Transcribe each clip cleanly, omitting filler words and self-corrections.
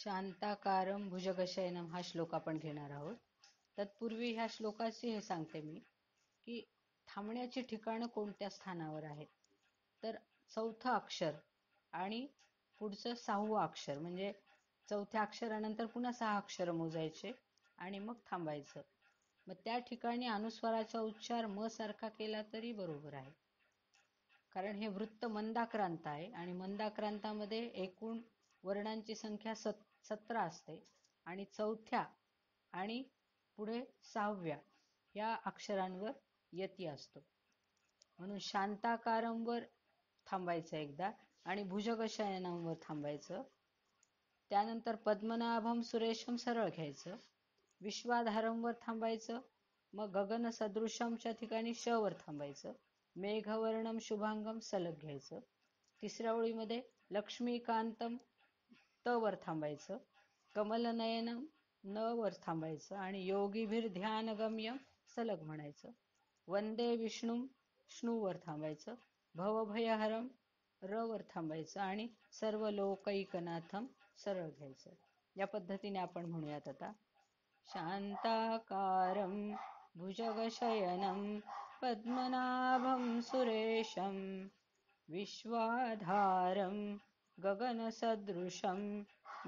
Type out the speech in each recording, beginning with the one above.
शांताकारं भुजगशयनं हा श्लोक आपण घेणार आहोत. तत्पूर्वी ह्या श्लोकाचे हे सांगते मी की थांबण्याची ठिकाणं कोणत्या स्थानावर आहेत. तर चौथं अक्षर आणि पुढचं 6वं अक्षर, म्हणजे चौथ्या अक्षरानंतर पुन्हा 6 अक्षर मोजायचे आणि मग थांबायचं. मग त्या ठिकाणी अनुस्वाराचा उच्चार म सारखा केला तरी बरोबर आहे, कारण हे वृत्त मंदाक्रांत आहे आणि मंदाक्रांतामध्ये एकूण वर्णांची संख्या 17 असते आणि चौथ्या आणि पुढे 6व्या या अक्षरांवर यती असतो. म्हणून शांताकारंवर थांबायचं एकदा आणि भुजगशयनांवर थांबायचं. त्यानंतर पद्मनाभम सुरेशम सरळ घ्यायचं, विश्वाधारंवर थांबायचं, मग गगन सदृशमच्या ठिकाणी श वर थांबायचं, मेघवर्णम शुभांगम सलग घ्यायचं. तिसऱ्या ओळीमध्ये लक्ष्मीकांतम त वर थांबायचं, कमलनयनम न वर थांबायचं आणि योगीभीर ध्यानगम्यम सलग म्हणायचं. वंदे विष्णू श्नू वर थांबायचं, भवभयहरम र वर थांबायचं आणि सर्व लोकैकनाथम सरळ घ्यायचं. या पद्धतीने आपण म्हणूयात आता. शांताकारं भुजगशयनं पद्मनाभं सुरेशं विश्वाधारं गगनसदृशं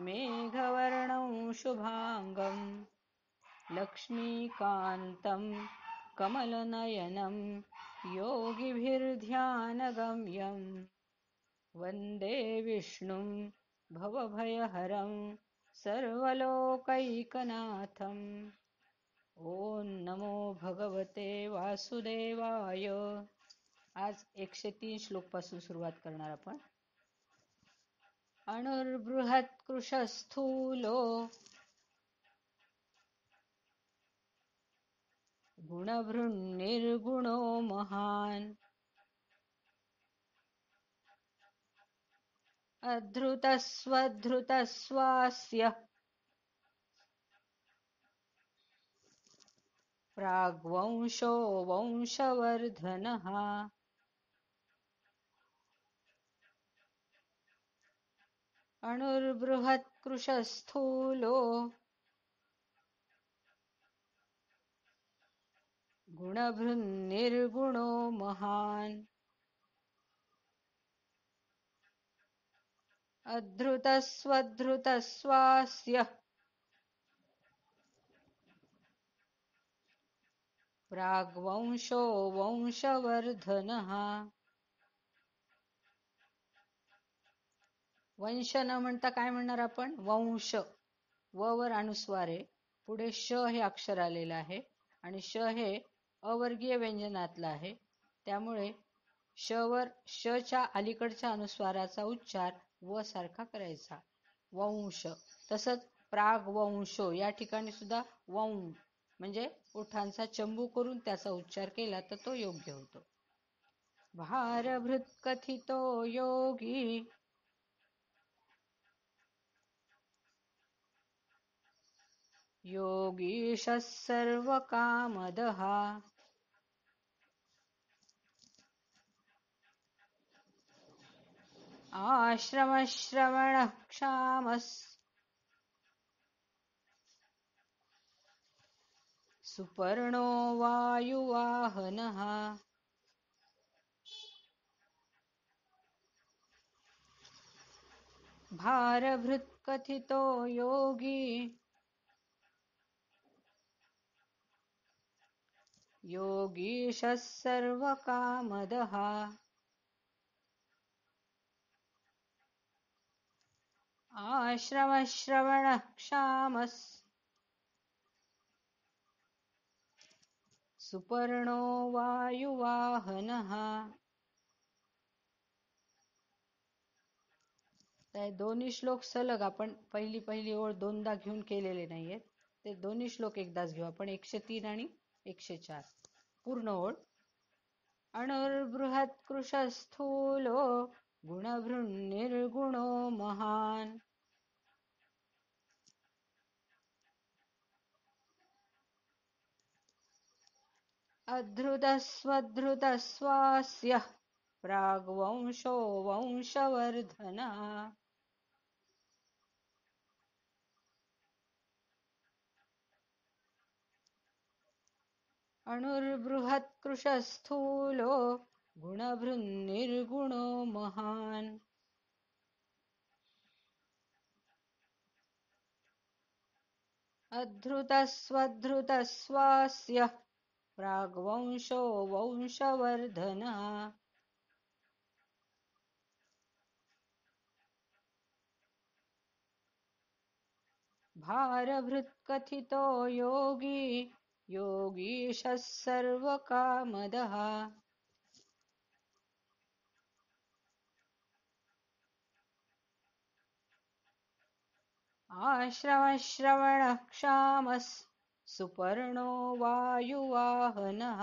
मेघवर्णं शुभांगं लक्ष्मीकान्तं कमलनयनं योगिभिर्ध्यानगम्यं वन्दे विष्णुं भवभयहरं सर्वलोकैकनाथम्. ओम नमो भगवते वासुदेवाय. आज 103 श्लोक पासून सुरुवात करणार आपण. अणुर्बृहत् कृशस्थूलो गुणभृन्निर्गुणो महान् अधृतस्वधृतस्वास्य प्राग्वंशो वंशवर्धनः. अणुर्बृहत् कृशस्थूलो गुणभृन्निर्गुणो महान् अधृतस्वधृतस्वास्य प्राग्वंशो वंशवर्धनः. वंश न म्हणता काय म्हणणार आपण? वंश. व वर अनुस्वार आहे, पुढे श हे अक्षर आलेलं आहे आणि श हे अवर्गीय व्यंजनातलं आहे. त्यामुळे श वर श च्या अलीकडच्या अनुस्वाराचा उच्चार व सारखा करायचा, वंश. तसंच प्रागवंशो या ठिकाणी सुद्धा वं म्हणजे ओठांचा चंबू करून त्याचा उच्चार केला तर तो योग्य होतो. भारभृत कथितो योगी योगीशः सर्वकामदः. आश्रमश्रवणः क्षामः सुपर्णो वायुवाहनः. भारभृत कथितो योगी योगीशः सर्वकामदः. आश्रमश्रवणः क्षामः सुपर्णो वायुवाहनः. दोन्ही श्लोक सलग आपण पहिली ओळ दोनदा घेऊन केलेले नाहीयेत. ते दोन्ही श्लोक एकदाच घेऊ आपण. 103 आणि 104 पूर्ण ओळ. अणुर्बृहत् कृशस्थूलो गुणभृन्निर्गुणो महान् अधृतस्वधृतस्वास्य प्राग्वंशो वंशवर्धनः. अणुर्बृहत्कृशस्थूलो गुणभृन्निर्गुणो महान्। अधृतस्वधृतस्वास्य प्राग्वंशो वंशवर्धनः। भारभृत्कथितो योगी योगीशः सर्वकामदः। आश्रमश्रवणः क्षामः सुपर्णो वायुवाहनः।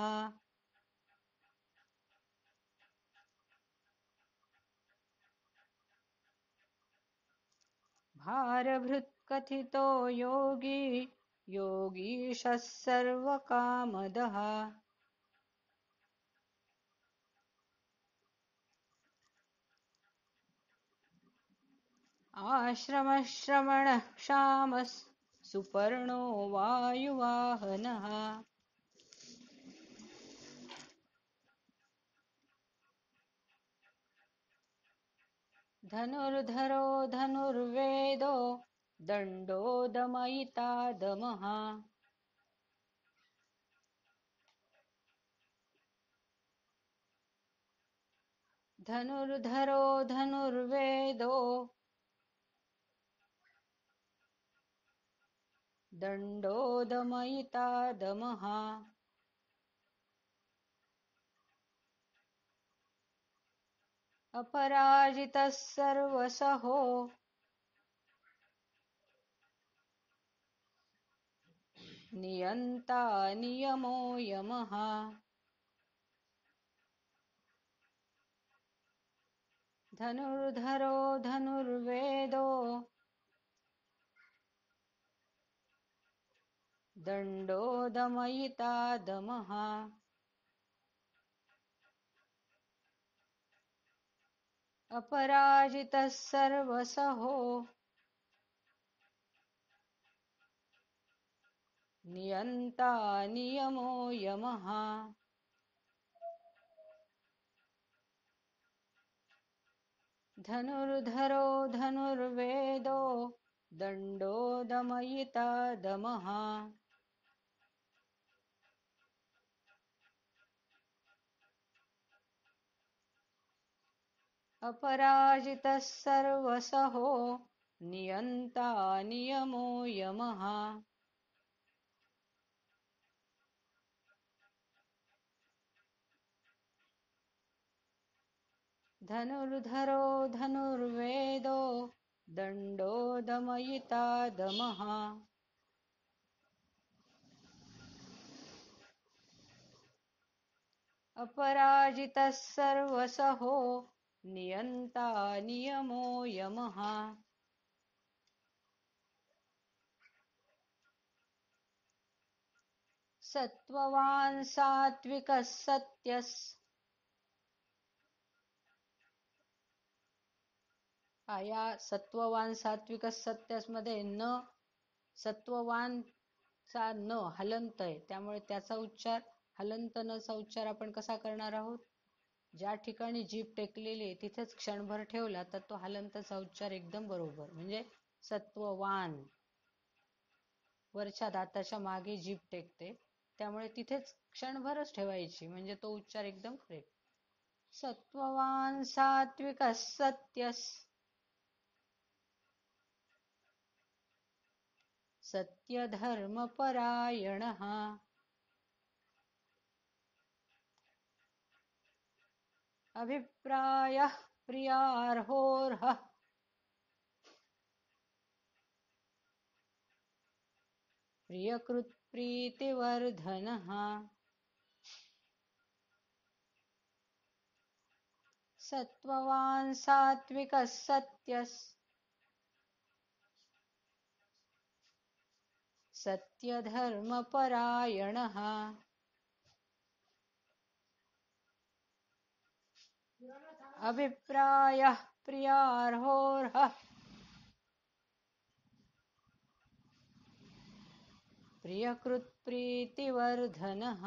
भारभृत्कथितो योगी योगीशः सर्वकामदः। आश्रमश्रवणः क्षामः सुपर्णो वायुवाहनः। धनुर्धरो धनुर्वेदो दण्डो दमयिता दमः। धनुर्धरो धनुर्वेदो दण्डो दमयिता दमः। अपराजितः सर्वसहो नियन्ता नियमो यमः। धनुर्धरो धनुर्वेदो दण्डो दमयिता दमः। अपराजितः सर्वसहो नियन्ता नियमो यमः। धनुर्धरो धनुर्वेदो दण्डो दमयिता दमः। अपराजितः सर्वसहो नियन्ता नियमो यमः। धनुर्धरो धनुर्वेदो दण्डो दमयिता दमः। अपराजितः सर्वसहो नियन्ता नियमो यमः। सत्त्ववान् सात्विकः सत्यस् या सत्ववान सात्विक सत्यस मध्ये न सत्ववान चा न हलंत आहे, त्यामुळे त्याचा उच्चार हलंत न चा उच्चार आपण कसा करणार आहोत? ज्या ठिकाणी जीभ टेकलेली आहे तिथेच क्षणभर ठेवला तर तो हलंतचा उच्चार एकदम बरोबर. म्हणजे सत्ववान वरच्या दाताच्या मागे जीभ टेकते, त्यामुळे तिथेच क्षणभरच ठेवायची, म्हणजे तो उच्चार एकदम करेक्ट. सत्ववान सात्विक सत्यस सत्यधर्मपरायणः अभिप्रायः प्रियार्होर्हः प्रियकृत्प्रीतिवर्धनः सत्ववान् सात्विकः सत्यस् सत्यधर्मपरायणः अभिप्रायः प्रियार्होर्हः प्रियकृत्प्रीतिवर्धनः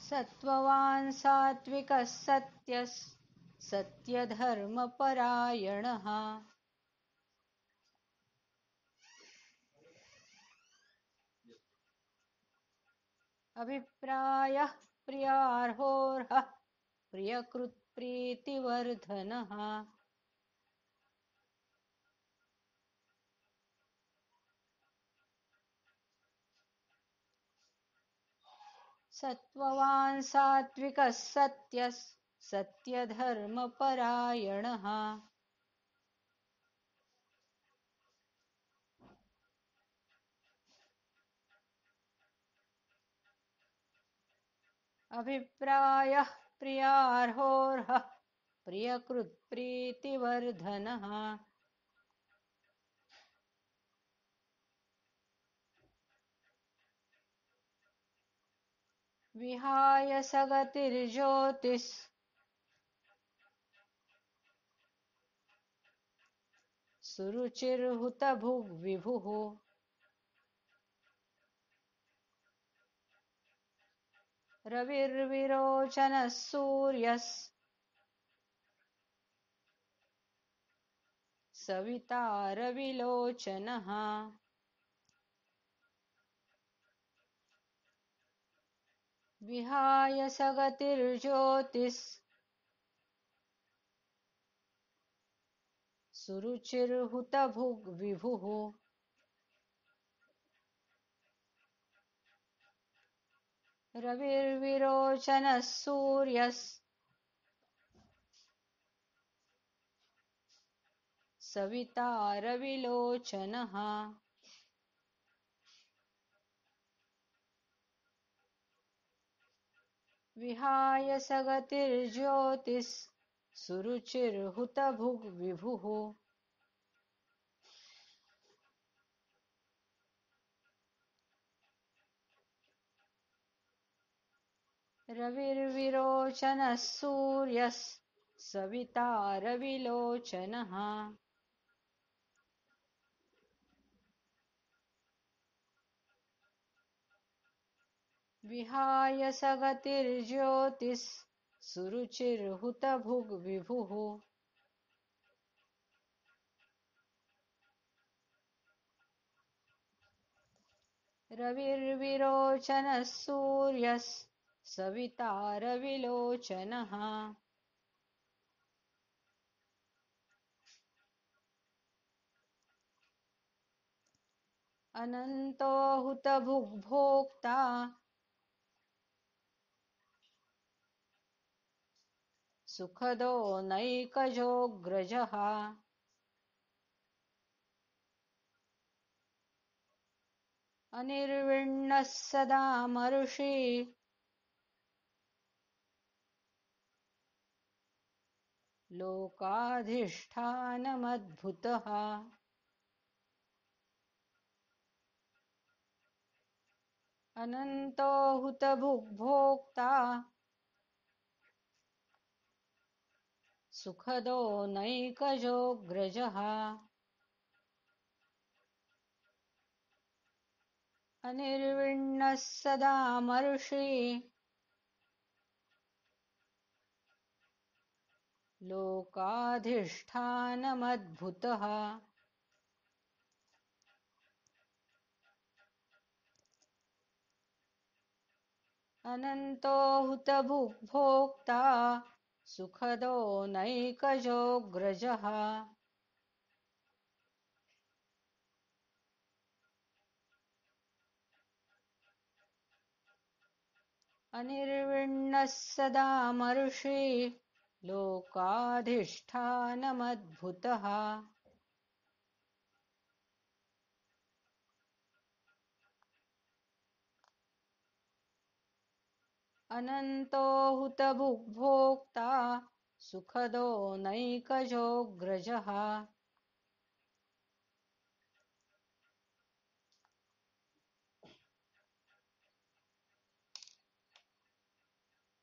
सत्त्ववान् सात्विकः सत्यः सत्यधर्मपरायणः अभिप्रायः प्रियार्होर्हः प्रियकृत्प्रीतिवर्धनः सत्त्ववान् सात्विकः सत्यः सत्यधर्मपरायणः अभिप्रायः प्रियार्होर्हः प्रियकृत्प्रीतिवर्धनः विहाय सगतिर्ज्योतिः सुरुचिर्हुतभुग्विभुः रविर्विरोचनः सूर्यः सविता रविलोचनः विहाय सगतिर्ज्योतिः सुरुचिर्हुतभुग्विभुः रविर्विरोचनः सूर्यः सविता रविलोचनः विहाय सगतिर्ज्योतिः सुरुचिर्हुतभुग्विभुः रविर्विरोचनः सूर्यः सविता रविलोचनः विहाय सगतिर्ज्योतिः सुरुचिर्हुतभुग्विभुः रविर्विरोचनः सूर्यः सविता रविलोचनः अनन्तो हुतभुग्भोक्ता सुखदो नैकजोऽग्रजः अनिर्विण्णः सदा मरुषि लोकाधिष्ठानमद्भुतः अनन्तो हुतभुग्भोक्ता सुखदो नैकजोऽग्रजः अनिर्विण्णः सदा मरुषि लोकाधिष्ठानमद्भुतः अनन्तो हुतभुग्भोक्ता सुखदो नैकजोऽग्रजः अनिर्विण्णः सदा मरुषि लोकाधिष्ठानमद्भुतः अनन्तो हुतभुग्भोक्ता सुखदो नैकजोऽग्रजः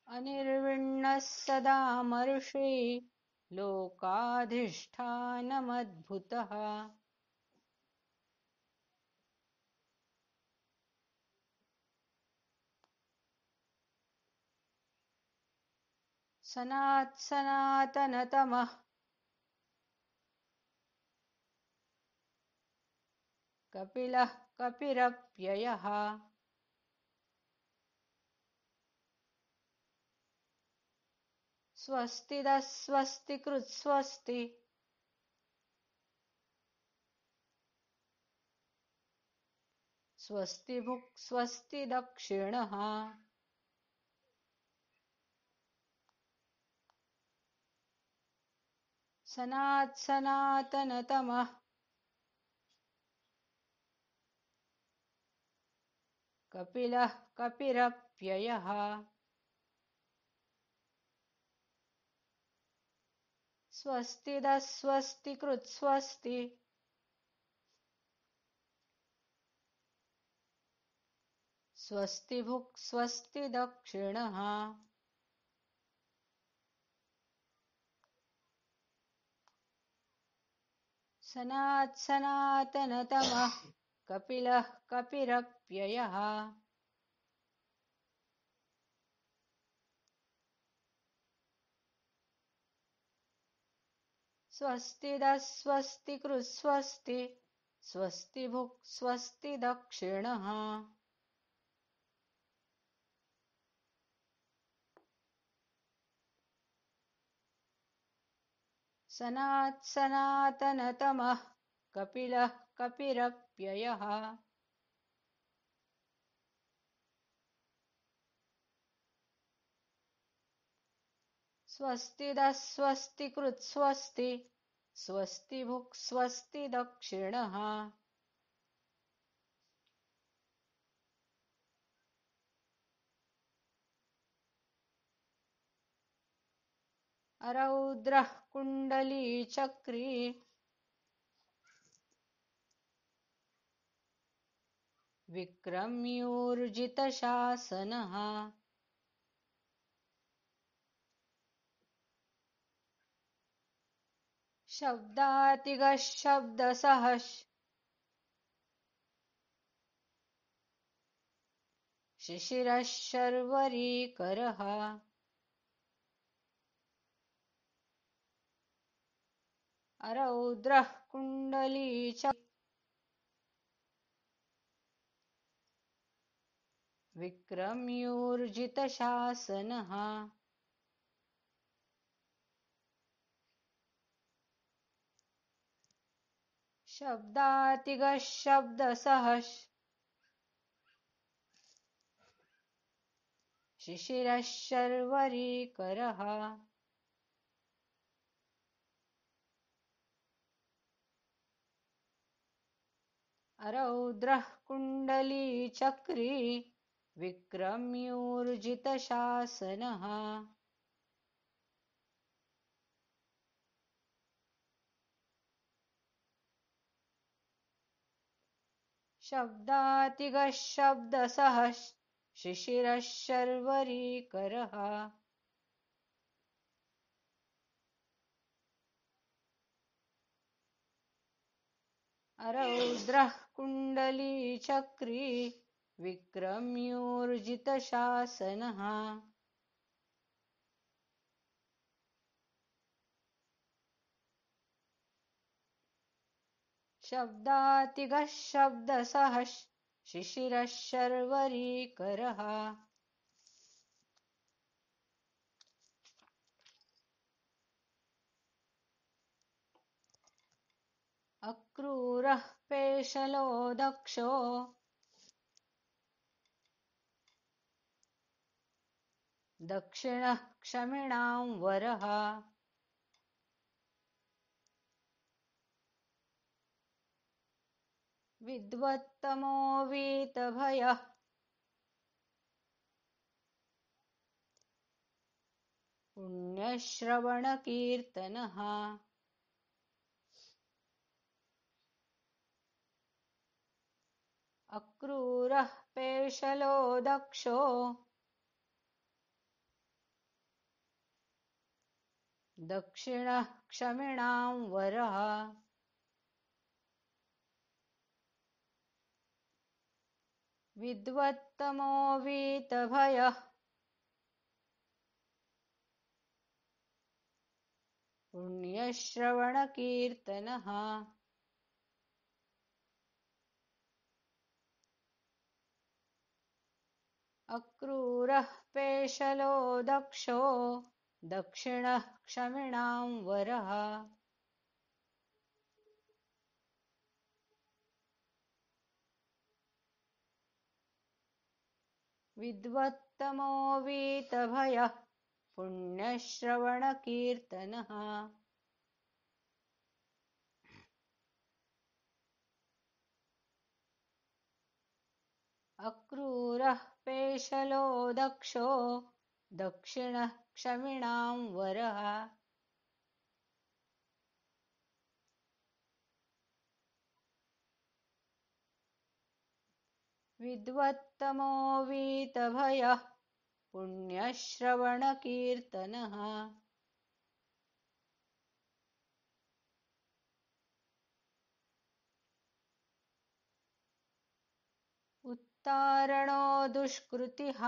अनिर्विण्णः सदा मरुषि लोकाधिष्ठानमद्भुतः। सनातनतमः कपिलः कपिरप्ययः। स्वस्तिदः स्वस्तिकृत्स्वस्ति। स्वस्तिभुक् स्वस्तिदक्षिणः। सनातनतमः कपिलः कपिरप्ययः। स्वस्तिदः स्वस्तिकृत्स्वस्ति। स्वस्तिभुक् स्वस्तिदक्षिणः। सनातनतमः कपिलः कपिरप्ययः। स्वस्तिदः स्वस्तिकृत्स्वस्ति। स्वस्तिभुक् स्वस्तिदक्षिणः। सनातनतमः कपिलः कपिरप्ययः। स्वस्तिदः स्वस्तिकृत्स्वस्ति। स्वस्तिभुक् स्वस्तिदक्षिणः। अरौद्रः कुण्डलीचक्री। विक्रम्यूर्जितशासनः। शब्दातिगः शब्दसः। शिशिरः शर्वरीकरः। अरौद्रः कुण्डलीचक्री। विक्रम्यूर्जितशासनः। शब्दातिगः शब्दसः। शिशिरः शर्वरीकरः। अरौद्रः कुण्डलीचक्री। विक्रम्यूर्जितशासनः। शब्दातिगः शब्दसः। शिशिरः शर्वरीकरः। अरौद्रः कुण्डलीचक्री। विक्रम्यूर्जितशासनः। शब्दातिगः शब्दसः। शिशिरः शर्वरीकरः। अक्रूरः पेशलो दक्षो। दक्षिणः क्षमिणां वरः। विद्वत्तमो वीतभयः। पुण्यश्रवणकीर्तनः। अक्रूरः पेशलो दक्षो। दक्षिणः क्षमिणां वरः विद्वत्तमो वीतभयः पुण्यश्रवणकीर्तनः अक्रूरः पेशलो दक्षो दक्षिणः क्षमिणां वरः विद्वत्तमो वीतभयः पुण्यश्रवणकीर्तनः अक्रूरः पेशलो दक्षो दक्षिणः क्षमिणां वरः विद्वत्तमो वीतभयः पुण्यश्रवणकीर्तनः उत्तारणो दुष्कृतिः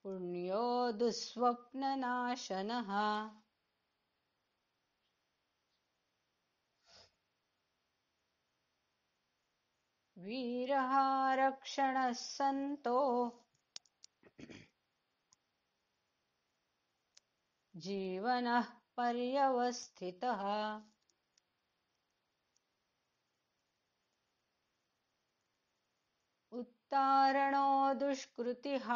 पुण्यो दुःस्वप्ननाशनः वीरः रक्षणः सन्तो जीवनः पर्यवस्थितः उत्तारणो दुष्कृतिः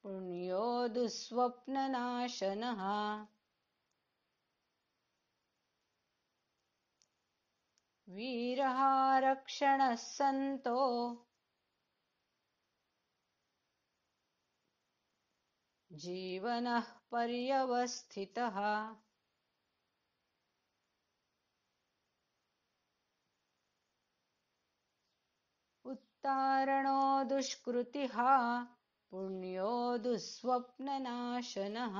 पुण्यो दुःस्वप्ननाशनः वीरः रक्षणः सन्तो जीवनः पर्यवस्थितः उत्तारणो दुष्कृतिः पुण्यो दुःस्वप्ननाशनः वीरः रक्षणः सन्तो जीवनः पर्यवस्थितः उत्तारणो दुष्कृतिः पुण्यो दुःस्वप्ननाशनः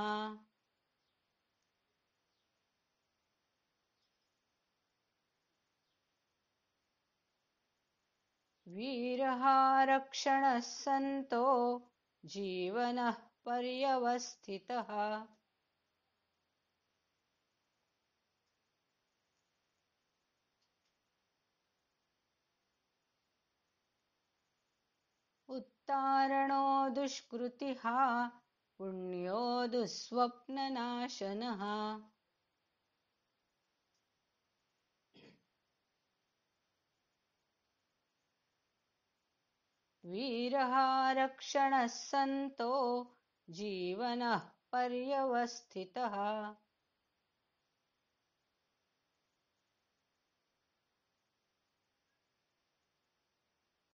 वीरः रक्षणः सन्तो जीवनः पर्यवस्थितः उत्तारणो दुष्कृतिः पुण्यो दुःस्वप्ननाशनः वीरः रक्षणः सन्तो जीवनः पर्यवस्थितः उत्तारणो दुष्कृतिः पुण्यो दुःस्वप्ननाशनः उत्तारणो दुष्कृतिः पुण्यो दुःस्वप्ननाशनः वीरः रक्षणः सन्तो जीवनः पर्यवस्थितः